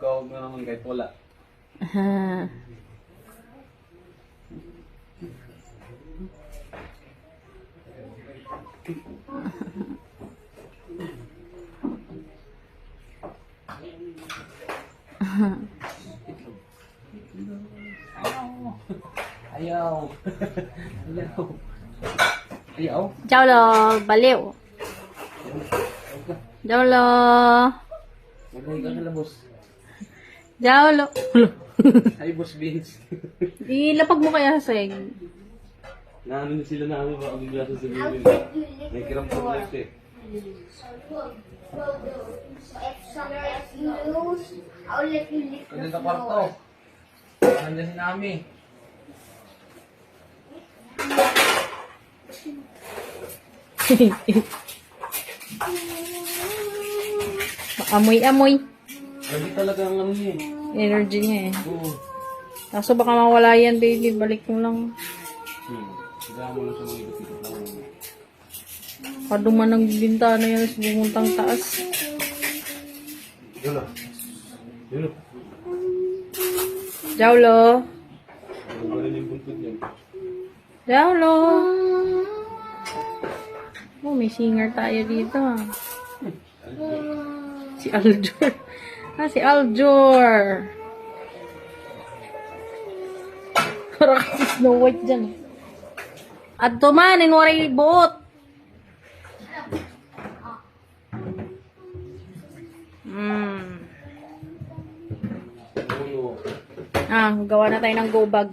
Kawag na naman kahit wala. Ayaw. Ayaw. Ayaw. Jaulo, baliw. Jaulo. Magay ka na boss. Jaulo. Hi, Boss Vince. Ilapag mo kaya sa seg. Naano na sila namin baka bigla sa sabihin. May kiram problem eh. Kaya sa kwarto. Nandiyan si Nami. Amoy-amoy. Lagi talaga ang ano niya eh. Energy niya eh. Oo. Kaso baka mawala yan, baby. Balik mo lang. Kaya mo lang siya mga ikot-ikot lang. Paduman ng bintana yan sa bumuntang taas. Yun na. Yun na. Jaulo. Ano ba rin yung buntod niya? Jaulo. Oh, may singer tayo dito ah. Si Aljor. Ah, si Aljor. Parang kasi Snow White dyan. At tuman, inwaray buot. Ulo. Ah, gawa na tayo ng go bag.